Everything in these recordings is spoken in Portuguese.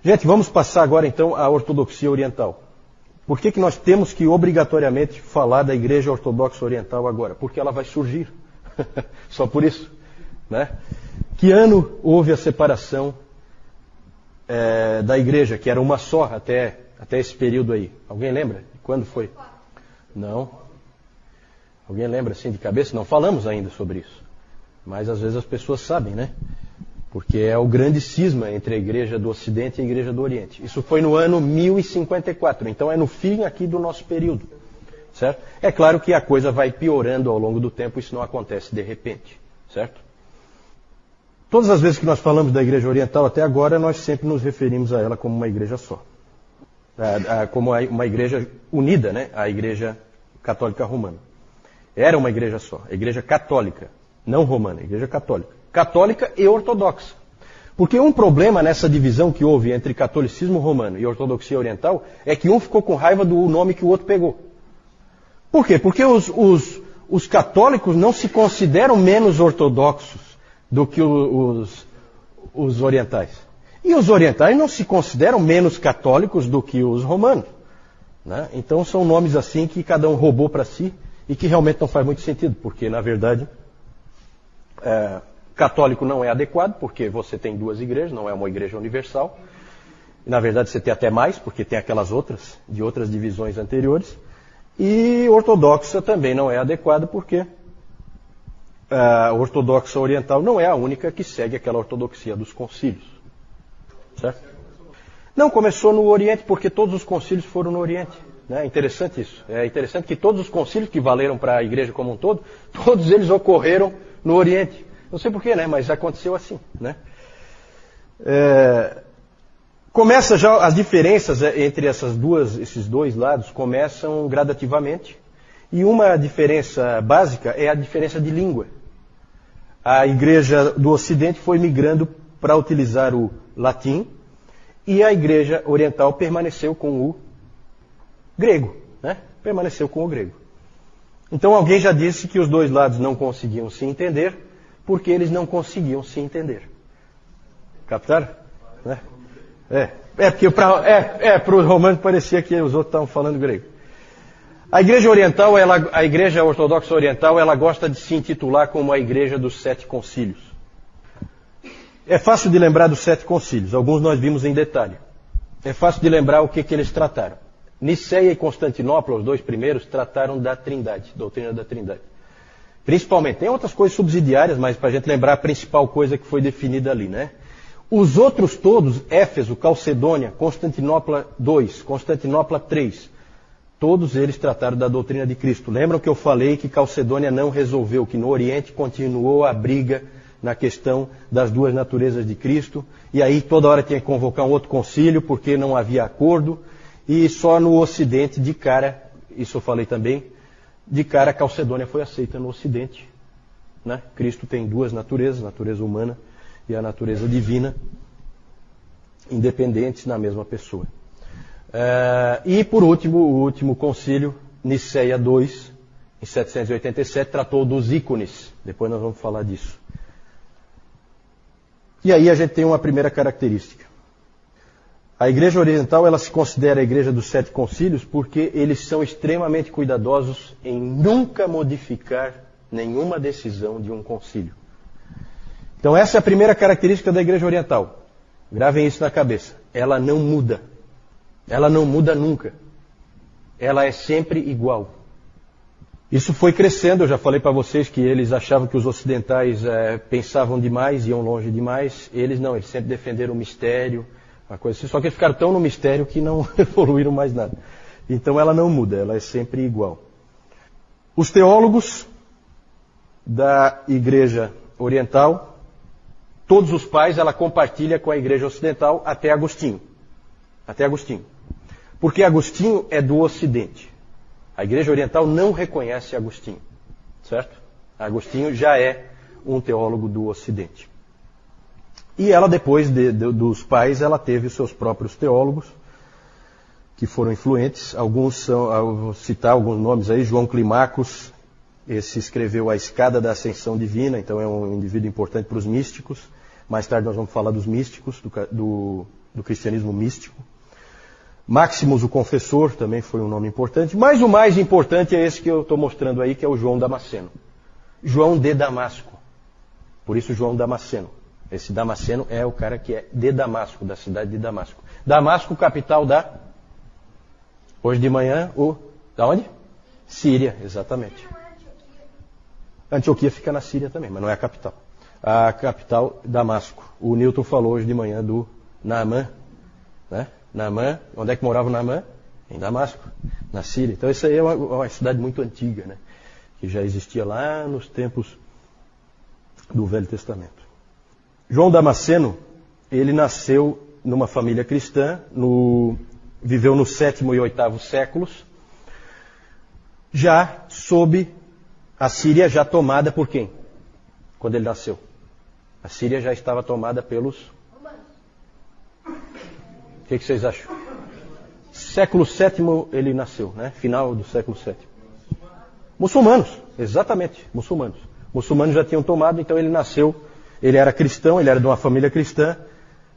Gente, vamos passar agora então à ortodoxia oriental. Por que nós temos que obrigatoriamente falar da Igreja Ortodoxa Oriental agora? Porque ela vai surgir. Só por isso. Né? Que ano houve a separação da Igreja, que era uma só até esse período aí? Alguém lembra? Quando foi? Não. Alguém lembra assim de cabeça? Não falamos ainda sobre isso. Mas às vezes as pessoas sabem, né? Porque é o grande cisma entre a Igreja do Ocidente e a Igreja do Oriente. Isso foi no ano 1054, então é no fim aqui do nosso período. Certo? É claro que a coisa vai piorando ao longo do tempo, isso não acontece de repente. Certo? Todas as vezes que nós falamos da Igreja Oriental até agora, nós sempre nos referimos a ela como uma igreja só. Como uma igreja unida, né? A Igreja Católica Romana. Era uma igreja só, a Igreja Católica, não romana, a Igreja Católica. Católica e ortodoxa. Porque um problema nessa divisão que houve entre catolicismo romano e ortodoxia oriental é que um ficou com raiva do nome que o outro pegou. Por quê? Porque os católicos não se consideram menos ortodoxos do que os orientais. E os orientais não se consideram menos católicos do que os romanos. Né? Então são nomes assim que cada um roubou para si e que realmente não faz muito sentido, porque na verdade católico não é adequado, porque você tem duas igrejas, não é uma igreja universal. E, na verdade, você tem até mais, porque tem aquelas outras, de outras divisões anteriores. E ortodoxa também não é adequado, porque a ortodoxa oriental não é a única que segue aquela ortodoxia dos concílios. Certo? Não, começou no Oriente, porque todos os concílios foram no Oriente. É interessante isso. É interessante que todos os concílios que valeram para a igreja como um todo, todos eles ocorreram no Oriente. Não sei porquê, né? Mas aconteceu assim, né? Começa já as diferenças entre esses dois lados começam gradativamente. E uma diferença básica é a diferença de língua. A igreja do Ocidente foi migrando para utilizar o latim e a igreja oriental permaneceu com o grego, né? Permaneceu com o grego. Então alguém já disse que os dois lados não conseguiam se entender porque eles não conseguiam se entender. Captaram? Né? Porque para os romanos parecia que os outros estavam falando grego. A igreja oriental, a igreja ortodoxa oriental, ela gosta de se intitular como a igreja dos 7 concílios. É fácil de lembrar dos 7 concílios, alguns nós vimos em detalhe. É fácil de lembrar o que eles trataram. Niceia e Constantinopla, os dois primeiros, trataram da Trindade, doutrina da Trindade. Principalmente, tem outras coisas subsidiárias, mas para a gente lembrar a principal coisa que foi definida ali, né? Os outros todos, Éfeso, Calcedônia, Constantinopla II, Constantinopla III, todos eles trataram da doutrina de Cristo. Lembram que eu falei que Calcedônia não resolveu, que no Oriente continuou a briga na questão das duas naturezas de Cristo, e aí toda hora tinha que convocar um outro concílio, porque não havia acordo, e só no Ocidente, de cara, isso eu falei também, de cara, a Calcedônia foi aceita no Ocidente. Né? Cristo tem duas naturezas, a natureza humana e a natureza divina, independentes na mesma pessoa. E, por último, o último concílio, Niceia II, em 787, tratou dos ícones. Depois nós vamos falar disso. E aí a gente tem uma primeira característica. A Igreja Oriental, ela se considera a Igreja dos 7 concílios porque eles são extremamente cuidadosos em nunca modificar nenhuma decisão de um concílio. Então essa é a primeira característica da Igreja Oriental. Gravem isso na cabeça. Ela não muda. Ela não muda nunca. Ela é sempre igual. Isso foi crescendo, eu já falei para vocês que eles achavam que os ocidentais pensavam demais, iam longe demais. Eles não, eles sempre defenderam o mistério, uma coisa assim, só que eles ficaram tão no mistério que não evoluíram mais nada. Então ela não muda, ela é sempre igual. Os teólogos da Igreja Oriental, todos os pais, ela compartilha com a Igreja Ocidental até Agostinho. Até Agostinho. Porque Agostinho é do Ocidente. A Igreja Oriental não reconhece Agostinho. Certo? Agostinho já é um teólogo do Ocidente. E ela, depois dos pais, ela teve os seus próprios teólogos, que foram influentes. Alguns são, eu vou citar alguns nomes aí, João Climacus, esse escreveu A Escada da Ascensão Divina, então é um indivíduo importante para os místicos. Mais tarde nós vamos falar dos místicos, do cristianismo místico. Maximus, o confessor, também foi um nome importante. Mas o mais importante é esse que eu estou mostrando aí, que é o João Damasceno. João de Damasco. Por isso João Damasceno. Esse Damasceno é o cara que é de Damasco, da cidade de Damasco. Damasco, capital da... Hoje de manhã, da onde? Síria, exatamente. Antioquia fica na Síria também, mas não é a capital. A capital, Damasco. O Newton falou hoje de manhã do Naamã, né? Naamã, onde é que morava o Naamã? Em Damasco, na Síria. Então isso aí é uma cidade muito antiga, né? Que já existia lá nos tempos do Velho Testamento. João Damasceno, ele nasceu numa família cristã, viveu no 7º e 8º séculos, já sob a Síria já tomada por quem? Quando ele nasceu. A Síria já estava tomada pelos... O que vocês acham? Século VII ele nasceu, né? Final do século VII. Muçulmanos, exatamente, muçulmanos. Muçulmanos já tinham tomado, então ele nasceu, ele era cristão, ele era de uma família cristã,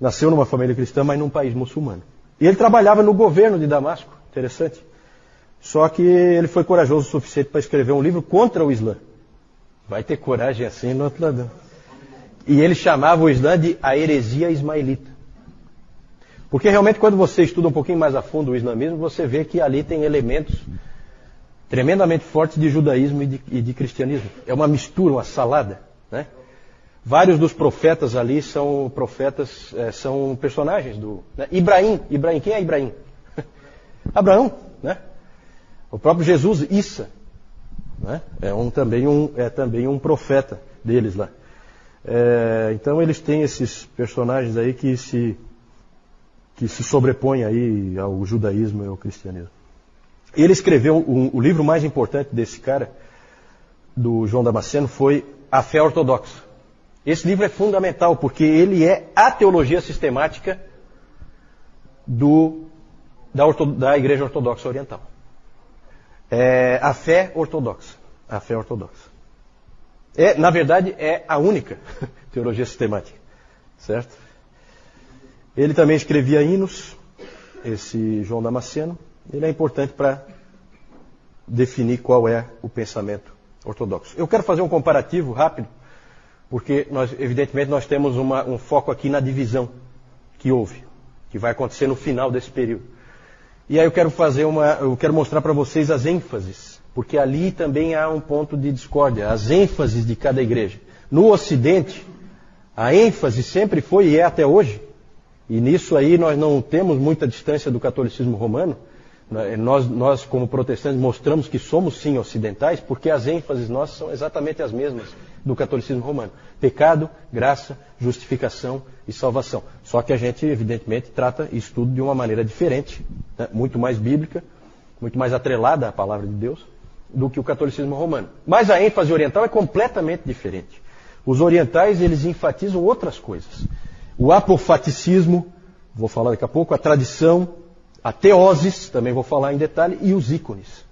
nasceu numa família cristã, mas num país muçulmano. E ele trabalhava no governo de Damasco, interessante. Só que ele foi corajoso o suficiente para escrever um livro contra o Islã. Vai ter coragem assim no outro lado. E ele chamava o Islã de a heresia ismaelita. Porque realmente quando você estuda um pouquinho mais a fundo o islamismo, você vê que ali tem elementos tremendamente fortes de judaísmo e de cristianismo. É uma mistura, uma salada, né? Vários dos profetas ali são profetas, são personagens do... Né? Ibrahim, quem é Ibrahim? Abraão, né? O próprio Jesus, Issa, né? É também um profeta deles lá. Então eles têm esses personagens aí que se sobrepõem aí ao judaísmo e ao cristianismo. Ele escreveu o livro mais importante desse cara, do João Damasceno, foi A Fé Ortodoxa. Esse livro é fundamental porque ele é a teologia sistemática da Igreja Ortodoxa Oriental. A fé ortodoxa. A fé ortodoxa. Na verdade, é a única teologia sistemática. Certo? Ele também escrevia hinos, esse João Damasceno. Ele é importante para definir qual é o pensamento ortodoxo. Eu quero fazer um comparativo rápido, porque evidentemente nós temos um foco aqui na divisão que houve, que vai acontecer no final desse período. E aí eu quero mostrar para vocês as ênfases, porque ali também há um ponto de discórdia, as ênfases de cada igreja. No Ocidente, a ênfase sempre foi e é até hoje, e nisso aí nós não temos muita distância do catolicismo romano. Nós, como protestantes, mostramos que somos sim ocidentais, porque as ênfases nossas são exatamente as mesmas do catolicismo romano. Pecado, graça, justificação e salvação. Só que a gente, evidentemente, trata isso tudo de uma maneira diferente, né? Muito mais bíblica, muito mais atrelada à palavra de Deus, do que o catolicismo romano. Mas a ênfase oriental é completamente diferente. Os orientais, eles enfatizam outras coisas. O apofaticismo, vou falar daqui a pouco, a tradição, a teoses, também vou falar em detalhe, e os ícones.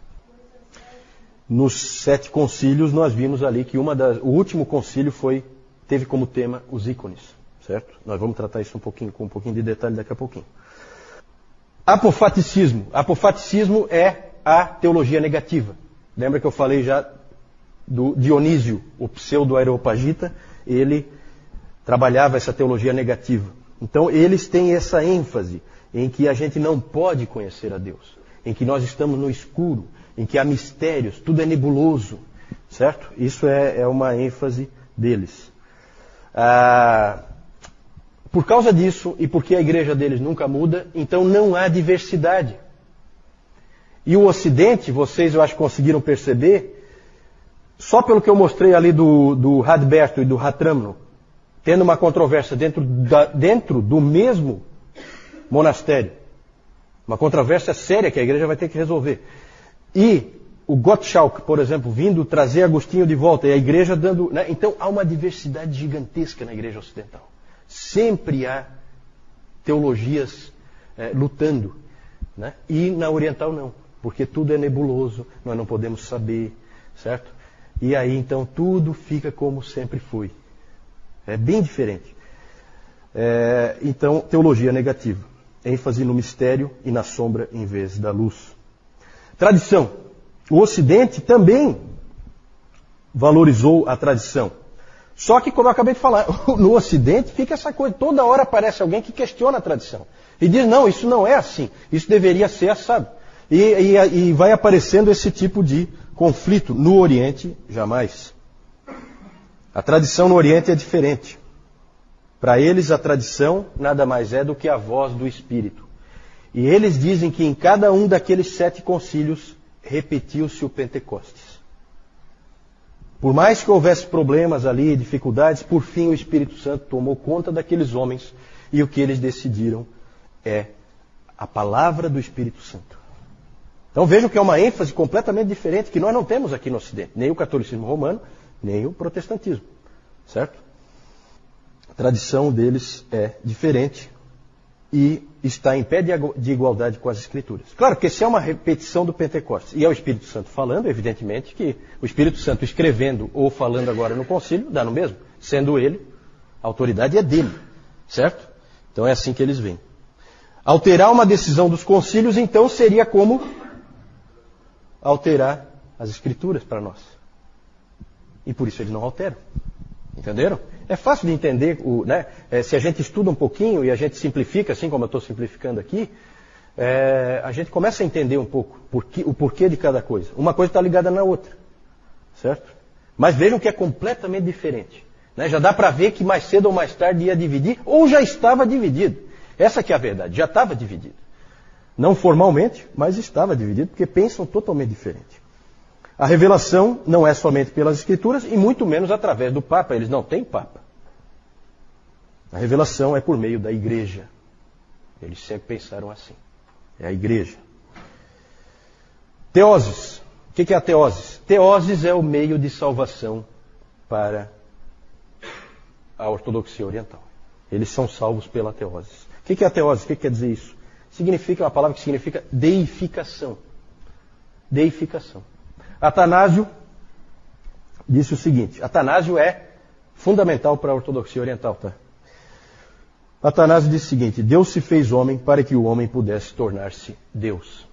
Nos 7 concílios nós vimos ali que o último concílio teve como tema os ícones, certo? Nós vamos tratar isso com um pouquinho de detalhe daqui a pouquinho. Apofaticismo. Apofaticismo é a teologia negativa. Lembra que eu falei já do Dionísio, o pseudo-areopagita? Ele trabalhava essa teologia negativa. Então eles têm essa ênfase em que a gente não pode conhecer a Deus, em que nós estamos no escuro, em que há mistérios, tudo é nebuloso, certo? Isso é uma ênfase deles. Por causa disso, e porque a igreja deles nunca muda, então não há diversidade. E o Ocidente, vocês eu acho que conseguiram perceber, só pelo que eu mostrei ali do Radberto e do Ratramno, tendo uma controvérsia dentro do mesmo monastério. Uma controvérsia séria que a igreja vai ter que resolver. E o Gottschalk, por exemplo, vindo trazer Agostinho de volta, e a igreja dando... Né? Então há uma diversidade gigantesca na igreja ocidental. Sempre há teologias lutando. Né? E na oriental não, porque tudo é nebuloso, nós não podemos saber, certo? E aí então tudo fica como sempre foi. É bem diferente. Então, teologia negativa. ênfase no mistério e na sombra em vez da luz. Tradição. O Ocidente também valorizou a tradição. Só que, como eu acabei de falar, no Ocidente fica essa coisa, toda hora aparece alguém que questiona a tradição. E diz, não, isso não é assim, isso deveria ser assado. E vai aparecendo esse tipo de conflito. No Oriente, jamais. A tradição no Oriente é diferente. Para eles, a tradição nada mais é do que a voz do Espírito. E eles dizem que em cada um daqueles 7 concílios repetiu-se o Pentecostes. Por mais que houvesse problemas ali, dificuldades, por fim o Espírito Santo tomou conta daqueles homens e o que eles decidiram é a palavra do Espírito Santo. Então vejam que é uma ênfase completamente diferente que nós não temos aqui no Ocidente, nem o catolicismo romano, nem o protestantismo, certo? A tradição deles é diferente e está em pé de igualdade com as Escrituras. Claro que se é uma repetição do Pentecostes e é o Espírito Santo falando, evidentemente que o Espírito Santo escrevendo ou falando agora no concílio, dá no mesmo. Sendo ele, a autoridade é dele, certo? Então é assim que eles veem. Alterar uma decisão dos concílios, então, seria como alterar as Escrituras para nós. E por isso eles não alteram. Entenderam? É fácil de entender, né? Se a gente estuda um pouquinho e a gente simplifica, assim como eu estou simplificando aqui, a gente começa a entender um pouco o porquê de cada coisa. Uma coisa está ligada na outra, certo? Mas vejam que é completamente diferente. Né? Já dá para ver que mais cedo ou mais tarde ia dividir, ou já estava dividido. Essa que é a verdade, já estava dividido. Não formalmente, mas estava dividido, porque pensam totalmente diferente. A revelação não é somente pelas Escrituras e muito menos através do Papa. Eles não têm Papa. A revelação é por meio da Igreja. Eles sempre pensaram assim. É a Igreja. Teoses. O que é a teoses? Teoses é o meio de salvação para a ortodoxia oriental. Eles são salvos pela teoses. O que é a teose? O que quer dizer isso? Significa uma palavra que significa deificação. Deificação. Atanásio disse o seguinte, Atanásio é fundamental para a ortodoxia oriental, tá? Atanásio disse o seguinte, Deus se fez homem para que o homem pudesse tornar-se Deus.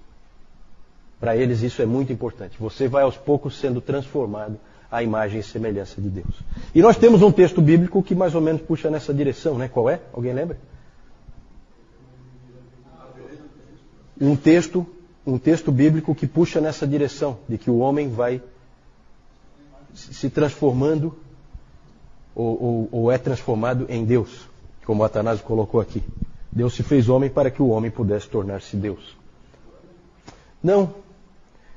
Para eles isso é muito importante. Você vai aos poucos sendo transformado à imagem e semelhança de Deus. E nós temos um texto bíblico que mais ou menos puxa nessa direção, né? Qual é? Alguém lembra? Um texto bíblico que puxa nessa direção, de que o homem vai se transformando ou é transformado em Deus, como Atanásio colocou aqui. Deus se fez homem para que o homem pudesse tornar-se Deus. Não,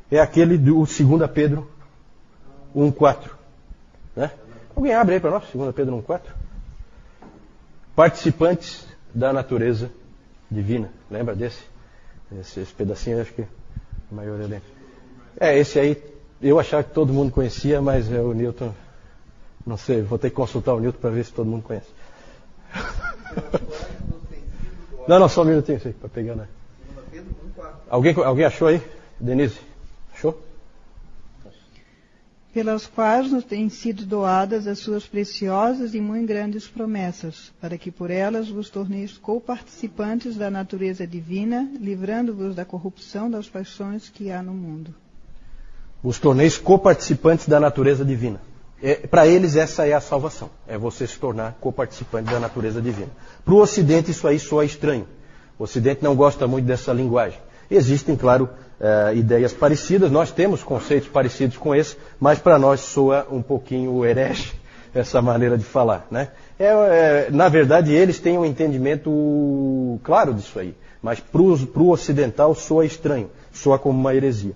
é aquele do 2 Pedro 1,4. Né? Alguém abre aí para nós, 2 Pedro 1,4? Participantes da natureza divina. Lembra desse? Esse pedacinho, acho que a maioria lembra. Esse aí, eu achava que todo mundo conhecia, mas o Newton, não sei, vou ter que consultar o Newton para ver se todo mundo conhece. Não, só um minutinho, para pegar, né? Alguém achou aí? Denise, achou? Pelas quais nos têm sido doadas as suas preciosas e muito grandes promessas, para que por elas vos torneis coparticipantes da natureza divina, livrando-vos da corrupção das paixões que há no mundo. Vos torneis coparticipantes da natureza divina. Para eles essa é a salvação, é você se tornar coparticipante da natureza divina. Para o Ocidente isso aí soa estranho. O Ocidente não gosta muito dessa linguagem. Existem, claro, ideias parecidas, nós temos conceitos parecidos com esse, mas para nós soa um pouquinho herege essa maneira de falar. Né? Na verdade, eles têm um entendimento claro disso aí, mas para o ocidental soa estranho, soa como uma heresia.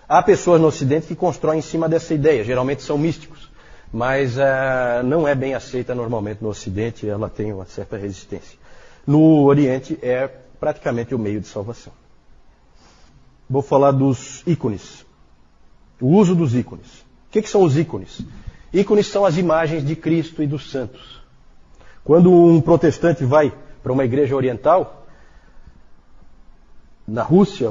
Há pessoas no Ocidente que constroem em cima dessa ideia, geralmente são místicos, mas não é bem aceita normalmente no Ocidente, ela tem uma certa resistência. No Oriente é praticamente o meio de salvação. Vou falar dos ícones. O uso dos ícones. O que são os ícones? Ícones são as imagens de Cristo e dos santos. Quando um protestante vai para uma igreja oriental, na Rússia,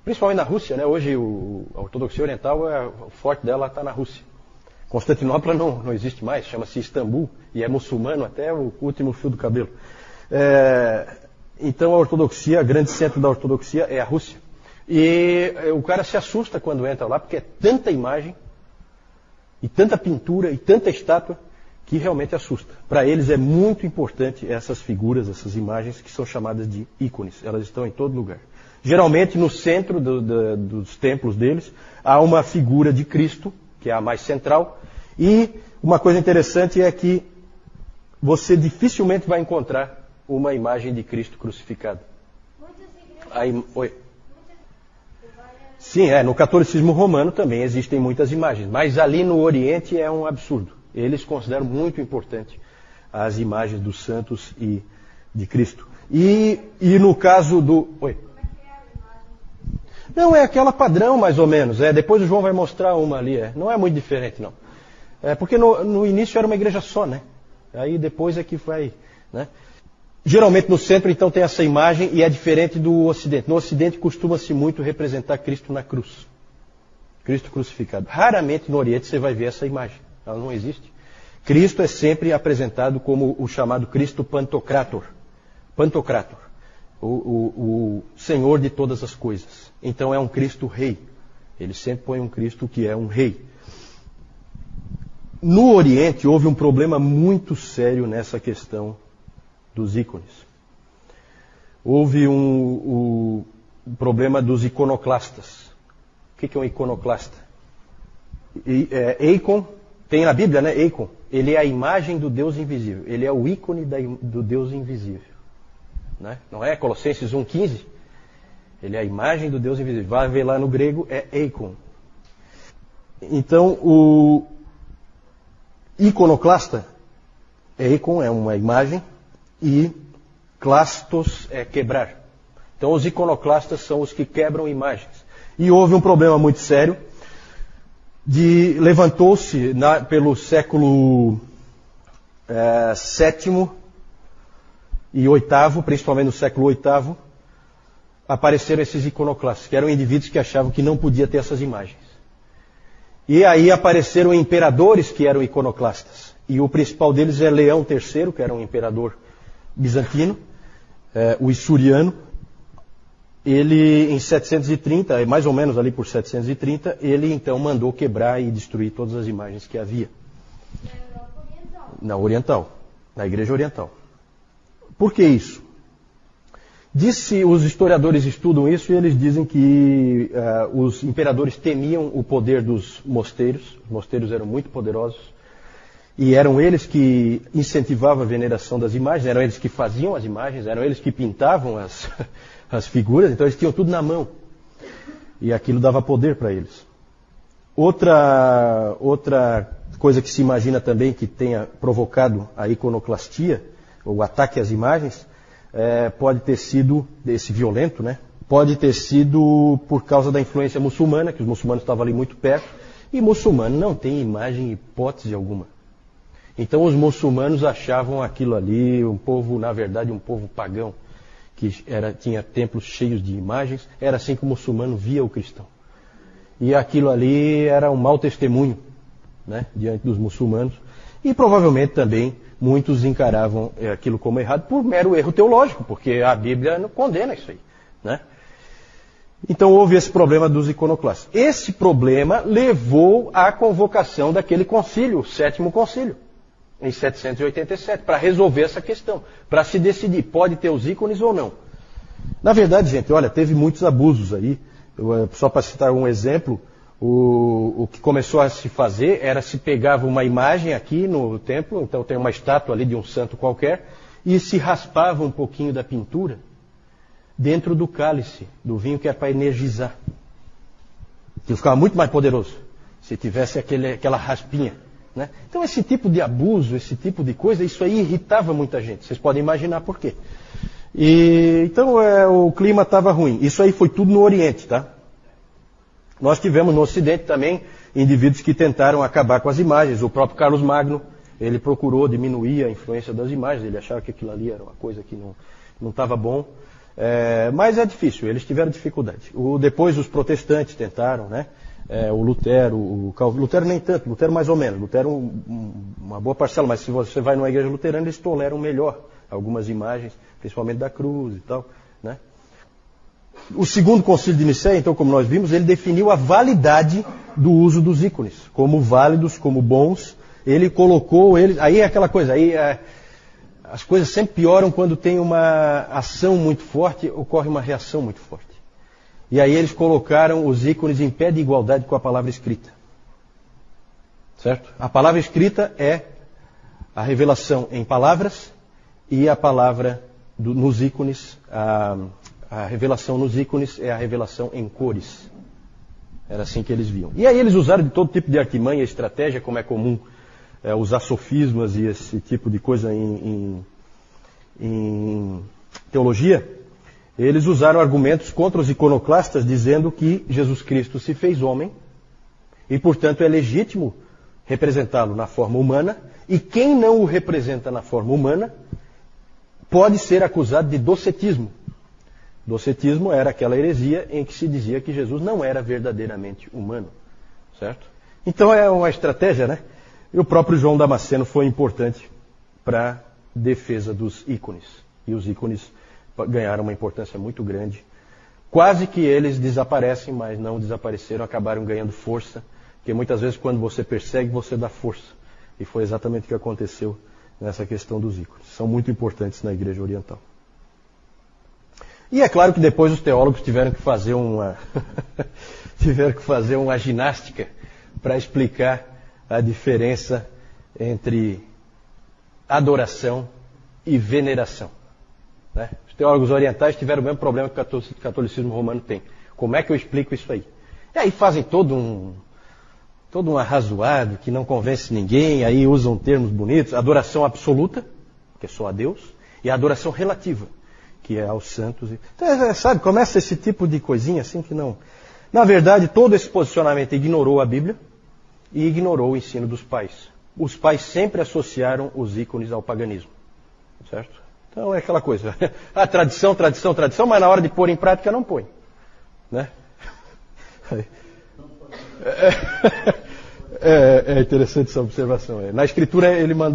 principalmente na Rússia, né? Hoje a ortodoxia oriental, o forte dela está na Rússia. Constantinopla não existe mais, chama-se Istambul, e é muçulmano até o último fio do cabelo. Então a ortodoxia, o grande centro da ortodoxia é a Rússia. E o cara se assusta quando entra lá, porque é tanta imagem, e tanta pintura, e tanta estátua, que realmente assusta. Para eles é muito importante essas figuras, essas imagens, que são chamadas de ícones. Elas estão em todo lugar. Geralmente no centro dos templos deles, há uma figura de Cristo, que é a mais central, e uma coisa interessante é que você dificilmente vai encontrar uma imagem de Cristo crucificado. Oi. Sim, no catolicismo romano também existem muitas imagens, mas ali no Oriente é um absurdo. Eles consideram muito importante as imagens dos santos e de Cristo. E no caso do... Oi. Não, é aquela padrão mais ou menos. Depois o João vai mostrar uma ali. Não é muito diferente, não. Porque no início era uma igreja só, né? Aí depois é que vai... Né? Geralmente no centro, então, tem essa imagem e é diferente do Ocidente. No Ocidente costuma-se muito representar Cristo na cruz. Cristo crucificado. Raramente no Oriente você vai ver essa imagem. Ela não existe. Cristo é sempre apresentado como o chamado Cristo Pantocrator. Pantocrator. O Senhor de todas as coisas. Então é um Cristo rei. Ele sempre põe um Cristo que é um rei. No Oriente houve um problema muito sério nessa questão dos ícones. Houve um problema dos iconoclastas. O que é um iconoclasta? Eikon, tem na Bíblia, né? Eikon. Ele é a imagem do Deus invisível. Ele é o ícone do Deus invisível. Né? Não é Colossenses 1,15? Ele é a imagem do Deus invisível. Vai ver lá no grego, é Eikon. Então, o iconoclasta, Eikon é uma imagem, e clastos é quebrar. Então, os iconoclastas são os que quebram imagens. E houve um problema muito sério. Levantou-se pelo século VII e VIII, principalmente no século VIII, apareceram esses iconoclastas, que eram indivíduos que achavam que não podia ter essas imagens. E aí apareceram imperadores que eram iconoclastas. E o principal deles é Leão III, que era um imperador bizantino, o Isuriano. Ele, em 730, mais ou menos ali por 730, ele então mandou quebrar e destruir todas as imagens que havia. Na Oriental, na Igreja Oriental. Por que isso? Os historiadores estudam isso e eles dizem que os imperadores temiam o poder dos mosteiros. Os mosteiros eram muito poderosos. E eram eles que incentivavam a veneração das imagens, eram eles que faziam as imagens, eram eles que pintavam as figuras, então eles tinham tudo na mão. E aquilo dava poder para eles. Outra coisa que se imagina também que tenha provocado a iconoclastia, o ataque às imagens, pode ter sido, esse violento, né? Pode ter sido por causa da influência muçulmana, que os muçulmanos estavam ali muito perto, e muçulmano não tem imagem em hipótese alguma. Então os muçulmanos achavam aquilo ali, um povo, na verdade, um povo pagão, que tinha templos cheios de imagens, era assim que o muçulmano via o cristão. E aquilo ali era um mau testemunho, né, diante dos muçulmanos, e provavelmente também muitos encaravam aquilo como errado por mero erro teológico, porque a Bíblia não condena isso aí, né? Então houve esse problema dos iconoclastas. Esse problema levou à convocação daquele concílio, o sétimo concílio, em 787, para resolver essa questão, para se decidir, pode ter os ícones ou não. Na verdade, gente, olha, teve muitos abusos aí. Só para citar um exemplo, o que começou a se fazer era se pegava uma imagem aqui no templo, então tem uma estátua ali de um santo qualquer, e se raspava um pouquinho da pintura dentro do cálice, do vinho, que era para energizar. Que ficava muito mais poderoso se tivesse aquela raspinha. Né? Então esse tipo de abuso, esse tipo de coisa, isso aí irritava muita gente. Vocês podem imaginar por quê. Então o clima estava ruim. Isso aí foi tudo no Oriente, tá? Nós tivemos no Ocidente também indivíduos que tentaram acabar com as imagens. O próprio Carlos Magno, ele procurou diminuir a influência das imagens. Ele achava que aquilo ali era uma coisa que não estava bom. Mas é difícil, eles tiveram dificuldade. Depois os protestantes tentaram, né? O Lutero, o Calvino, Lutero nem tanto, Lutero mais ou menos, Lutero uma boa parcela, mas se você vai numa igreja luterana, eles toleram melhor algumas imagens, principalmente da cruz e tal, né? O segundo concílio de Nicéia, então, como nós vimos, ele definiu a validade do uso dos ícones, como válidos, como bons. Ele colocou eles. Aí é aquela coisa, as coisas sempre pioram quando tem uma ação muito forte, ocorre uma reação muito forte. E aí eles colocaram os ícones em pé de igualdade com a palavra escrita. Certo? A palavra escrita é a revelação em palavras e a palavra nos ícones, a revelação nos ícones é a revelação em cores. Era assim que eles viam. E aí eles usaram de todo tipo de artimanha e estratégia, como é comum usar sofismas e esse tipo de coisa em teologia. Eles usaram argumentos contra os iconoclastas, dizendo que Jesus Cristo se fez homem e, portanto, é legítimo representá-lo na forma humana, e quem não o representa na forma humana pode ser acusado de docetismo. Docetismo era aquela heresia em que se dizia que Jesus não era verdadeiramente humano, certo? Então é uma estratégia, né? E o próprio João Damasceno foi importante para a defesa dos ícones. E os ícones ganharam uma importância muito grande. Quase que eles desaparecem, mas não desapareceram, acabaram ganhando força. Porque muitas vezes quando você persegue, você dá força. E foi exatamente o que aconteceu nessa questão dos ícones. São muito importantes na Igreja Oriental. E é claro que depois os teólogos tiveram que fazer uma ginástica para explicar a diferença entre adoração e veneração. Né? Os teólogos orientais tiveram o mesmo problema que o catolicismo romano tem. Como é que eu explico isso aí? E aí fazem todo um arrazoado que não convence ninguém, aí usam termos bonitos, adoração absoluta, que é só a Deus, e a adoração relativa, que é aos santos. Então, sabe, começa esse tipo de coisinha assim que não... Na verdade, todo esse posicionamento ignorou a Bíblia e ignorou o ensino dos pais. Os pais sempre associaram os ícones ao paganismo, certo? Então é aquela coisa, a tradição, mas na hora de pôr em prática não põe, né? É interessante essa observação. Na Escritura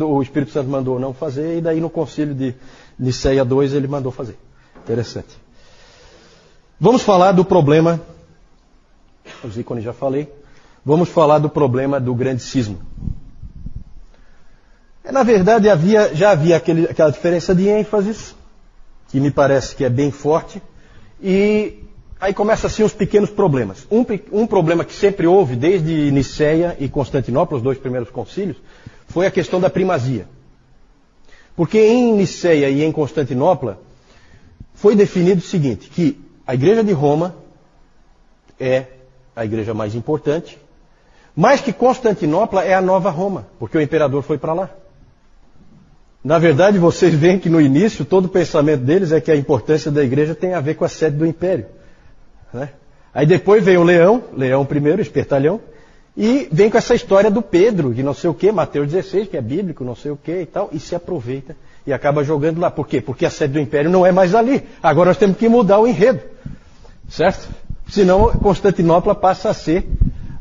o Espírito Santo mandou não fazer, e daí no concílio de Nicéia II ele mandou fazer. Interessante. Vamos falar do problema, os ícones já falei, vamos falar do problema do grande cisma. Na verdade já havia aquela diferença de ênfases, que me parece que é bem forte, e aí começam assim os pequenos problemas. Um problema que sempre houve, desde Nicéia e Constantinopla, os dois primeiros concílios, foi a questão da primazia. Porque em Nicéia e em Constantinopla foi definido o seguinte, que a Igreja de Roma é a igreja mais importante, mas que Constantinopla é a nova Roma, porque o imperador foi para lá. Na verdade, vocês veem que no início todo o pensamento deles é que a importância da igreja tem a ver com a sede do império. Né? Aí depois vem o Leão I, espertalhão, e vem com essa história do Pedro, que não sei o que, Mateus 16, que é bíblico, não sei o que e tal, e se aproveita e acaba jogando lá. Por quê? Porque a sede do império não é mais ali. Agora nós temos que mudar o enredo. Certo? Senão Constantinopla passa a ser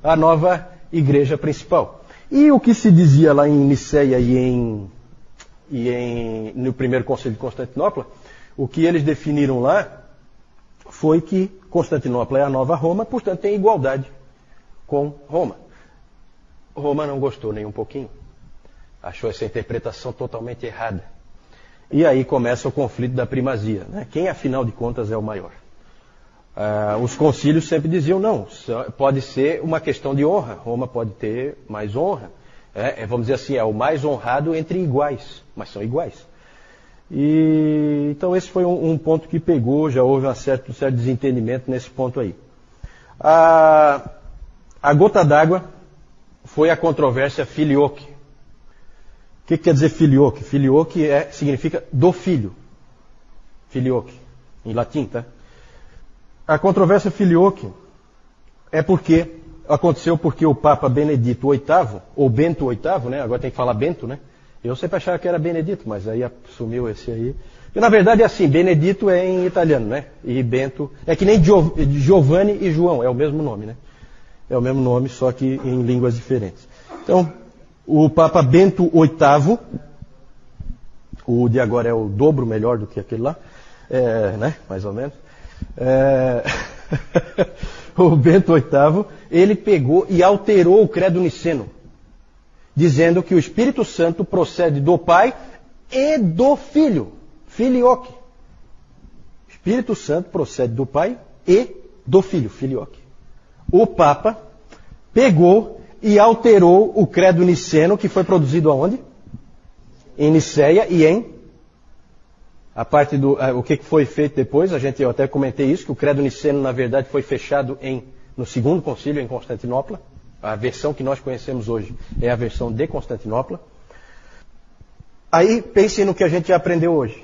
a nova igreja principal. E o que se dizia lá em Nicéia no primeiro concílio de Constantinopla, o que eles definiram lá foi que Constantinopla é a nova Roma, portanto tem igualdade com Roma. Roma não gostou nem um pouquinho. Achou essa interpretação totalmente errada. E aí começa o conflito da primazia. Né? Quem, afinal de contas, é o maior? Os concílios sempre diziam, não, pode ser uma questão de honra. Roma pode ter mais honra. Vamos dizer assim, é o mais honrado entre iguais, mas são iguais. Então esse foi um ponto que pegou, já houve um certo desentendimento nesse ponto aí. A gota d'água foi a controvérsia filioque. O que quer dizer filioque? Filioque significa do filho. Filioque, em latim, tá? A controvérsia filioque aconteceu porque o Papa Benedito VIII, ou Bento VIII, né? Agora tem que falar Bento, né? Eu sempre achava que era Benedito, mas aí assumiu esse aí. E na verdade é assim, Benedito é em italiano, né? E Bento, é que nem Giovanni e João, é o mesmo nome, né? É o mesmo nome, só que em línguas diferentes. Então, o Papa Bento VIII, o de agora é o dobro melhor do que aquele lá, né? Mais ou menos. O Bento VIII, ele pegou e alterou o credo niceno, dizendo que o Espírito Santo procede do Pai e do Filho, filioque. O Espírito Santo procede do Pai e do Filho, filioque. O Papa pegou e alterou o credo niceno, que foi produzido aonde? Em Niceia e a parte do... o que foi feito depois, eu até comentei isso, que o credo niceno, na verdade, foi fechado no segundo concílio em Constantinopla. A versão que nós conhecemos hoje é a versão de Constantinopla. Aí, pensem no que a gente já aprendeu hoje.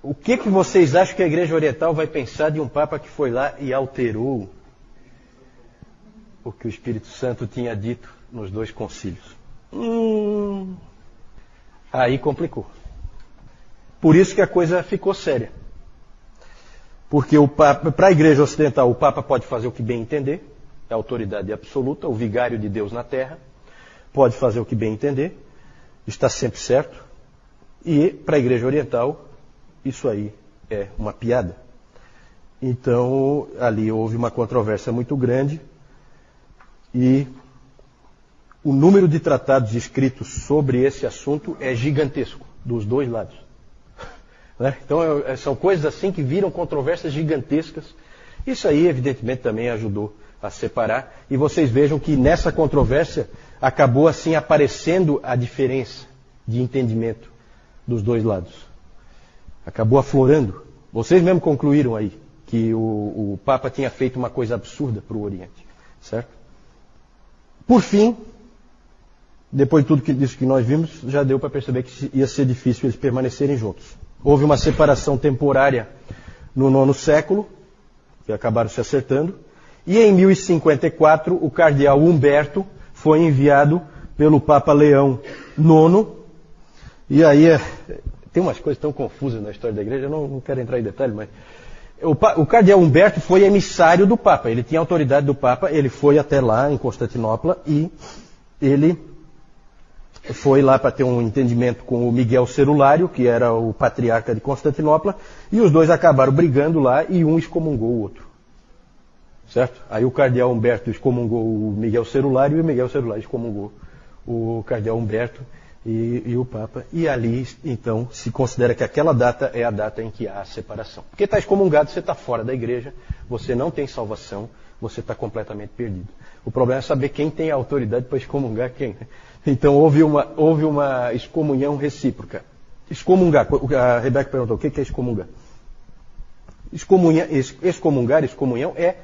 O que vocês acham que a Igreja Oriental vai pensar de um Papa que foi lá e alterou o que o Espírito Santo tinha dito nos 2 concílios? Aí complicou. Por isso que a coisa ficou séria. Porque para a Igreja Ocidental, o Papa pode fazer o que bem entender, é a autoridade absoluta, o vigário de Deus na terra, pode fazer o que bem entender, está sempre certo. E para a Igreja Oriental, isso aí é uma piada. Então, ali houve uma controvérsia muito grande e o número de tratados escritos sobre esse assunto é gigantesco, dos 2 lados. Então, são coisas assim que viram controvérsias gigantescas. Isso aí, evidentemente, também ajudou a separar. E vocês vejam que nessa controvérsia acabou assim aparecendo a diferença de entendimento dos 2 lados. Acabou aflorando. Vocês mesmo concluíram aí que o Papa tinha feito uma coisa absurda para o Oriente. Certo? Por fim, depois de tudo isso que nós vimos, já deu para perceber que ia ser difícil eles permanecerem juntos. Houve uma separação temporária no 9º século, que acabaram se acertando, e em 1054 o cardeal Humberto foi enviado pelo Papa Leão IX, e aí tem umas coisas tão confusas na história da igreja, eu não quero entrar em detalhe, mas o cardeal Humberto foi emissário do Papa, ele tinha autoridade do Papa, ele foi até lá em Constantinopla e ele foi lá para ter um entendimento com o Miguel Cerulário, que era o patriarca de Constantinopla, e os 2 acabaram brigando lá e um excomungou o outro. Certo? Aí o cardeal Humberto excomungou o Miguel Cerulário e o Miguel Cerulário excomungou o cardeal Humberto e o Papa. E ali, então, se considera que aquela data é a data em que há a separação. Porque está excomungado, você está fora da igreja, você não tem salvação, você está completamente perdido. O problema é saber quem tem a autoridade para excomungar quem. Então houve uma excomunhão recíproca. Excomungar, a Rebeca perguntou, o que é excomungar? Excomunhão é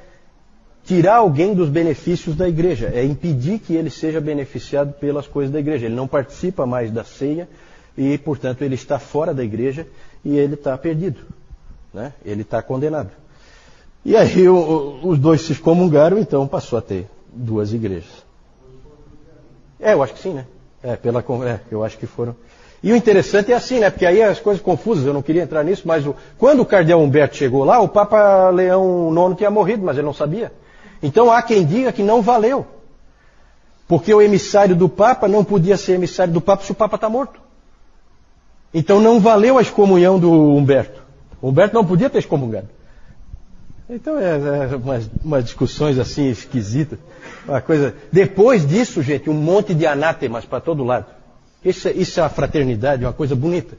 tirar alguém dos benefícios da igreja, é impedir que ele seja beneficiado pelas coisas da igreja. Ele não participa mais da ceia e, portanto, ele está fora da igreja e ele está perdido. Né? Ele está condenado. E aí os 2 se excomungaram, então passou a ter 2 igrejas. Eu acho que sim, né? Eu acho que foram. E o interessante é assim, né? Porque aí as coisas confusas, eu não queria entrar nisso, mas quando o cardeal Humberto chegou lá, o Papa Leão IX tinha morrido, mas ele não sabia. Então há quem diga que não valeu. Porque o emissário do Papa não podia ser emissário do Papa se o Papa está morto. Então não valeu a excomunhão do Humberto. O Humberto não podia ter excomungado. Então umas discussões assim esquisitas. Uma coisa. Depois disso, gente, um monte de anátemas para todo lado. Isso é uma fraternidade, uma coisa bonita.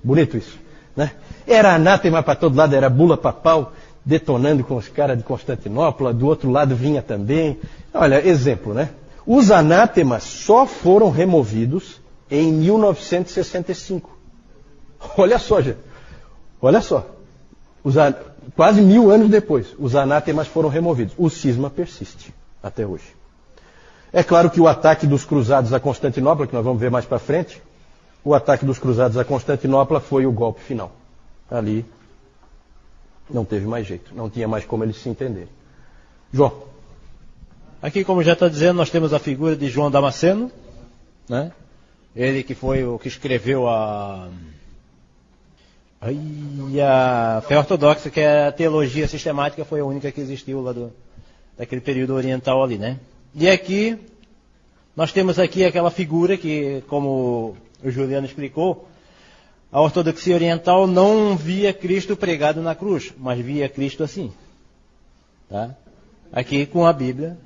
Bonito isso. Né? Era anátema para todo lado, era bula papal, detonando com os caras de Constantinopla, do outro lado vinha também. Olha, exemplo, né? Os anátemas só foram removidos em 1965. Olha só, gente. Olha só. Quase 1000 anos depois, os anátemas foram removidos. O cisma persiste até hoje. É claro que o ataque dos cruzados a Constantinopla, que nós vamos ver mais para frente, o ataque dos cruzados a Constantinopla foi o golpe final. Ali não teve mais jeito, não tinha mais como eles se entenderem. João. Aqui, como já está dizendo, nós temos a figura de João Damasceno, né? Ele que foi o que escreveu a fé ortodoxa, que é a teologia sistemática, foi a única que existiu lá daquele período oriental ali, né? E aqui, nós temos aqui aquela figura que, como o Juliano explicou, a ortodoxia oriental não via Cristo pregado na cruz, mas via Cristo assim. Tá? Aqui com a Bíblia.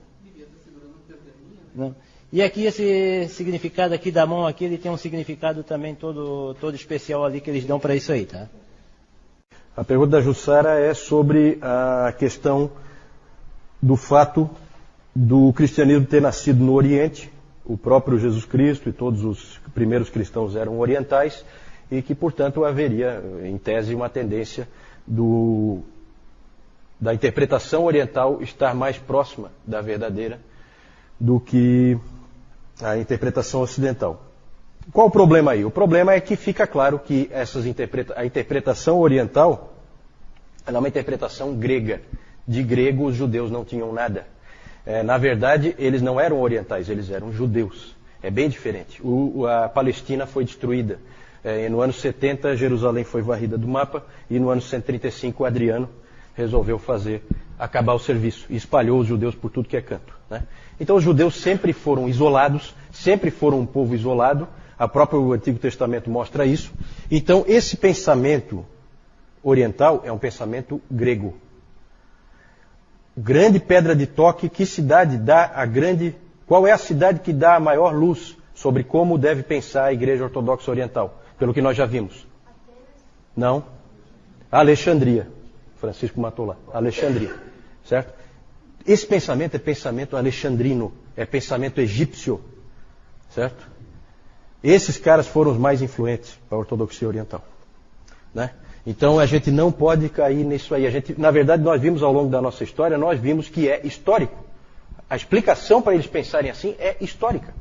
Não. E aqui esse significado aqui da mão aqui, ele tem um significado também todo especial ali que eles dão para isso aí, tá? A pergunta da Jussara é sobre a questão do fato do cristianismo ter nascido no Oriente. O próprio Jesus Cristo e todos os primeiros cristãos eram orientais e que, portanto, haveria, em tese, uma tendência da interpretação oriental estar mais próxima da verdadeira do que a interpretação ocidental. Qual o problema aí? O problema é que fica claro que a interpretação oriental é uma interpretação grega. De grego, os judeus não tinham nada. Na verdade, eles não eram orientais, eles eram judeus. É bem diferente. A Palestina foi destruída. No ano 70, Jerusalém foi varrida do mapa, e no ano 135, Adriano resolveu acabar o serviço, e espalhou os judeus por tudo que é canto. Né? Então os judeus sempre foram isolados, sempre foram um povo isolado, o próprio Antigo Testamento mostra isso. Então esse pensamento oriental é um pensamento grego. Grande pedra de toque, que cidade dá qual é a cidade que dá a maior luz sobre como deve pensar a Igreja Ortodoxa Oriental? Pelo que nós já vimos. Não. Alexandria. Francisco matou lá. Alexandria. Certo? Esse pensamento é pensamento alexandrino. É pensamento egípcio. Certo? Esses caras foram os mais influentes para a ortodoxia oriental. Né? Então a gente não pode cair nisso aí. Na verdade, nós vimos ao longo da nossa história, nós vimos que é histórico. A explicação para eles pensarem assim é histórica.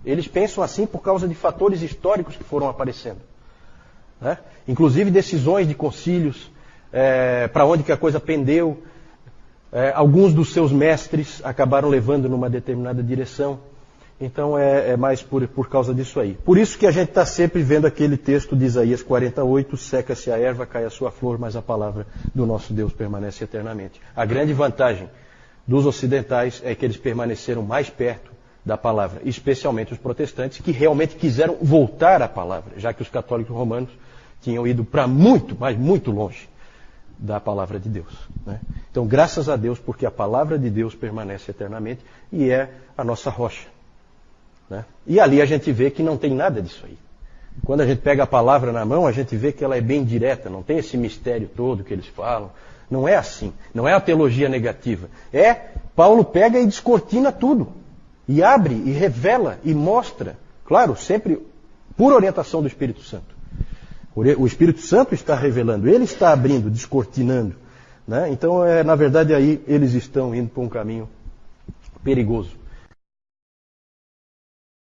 Eles pensam assim por causa de fatores históricos que foram aparecendo. Né? Inclusive decisões de concílios, para onde que a coisa pendeu. Alguns dos seus mestres acabaram levando numa determinada direção. Então é mais por causa disso aí. Por isso que a gente está sempre vendo aquele texto de Isaías 48, seca-se a erva, cai a sua flor, mas a palavra do nosso Deus permanece eternamente. A grande vantagem dos ocidentais é que eles permaneceram mais perto da palavra, especialmente os protestantes, que realmente quiseram voltar à palavra, já que os católicos romanos tinham ido para muito, mas muito longe da palavra de Deus. Né? Então, graças a Deus, porque a palavra de Deus permanece eternamente e é a nossa rocha. Né? E ali a gente vê que não tem nada disso aí. Quando a gente pega a palavra na mão, a gente vê que ela é bem direta, não tem esse mistério todo que eles falam. Não é assim, não é a teologia negativa. Paulo pega e descortina tudo. E abre, e revela, e mostra. Claro, sempre por orientação do Espírito Santo. O Espírito Santo está revelando, ele está abrindo, descortinando. Né? Então, na verdade, aí eles estão indo por um caminho perigoso.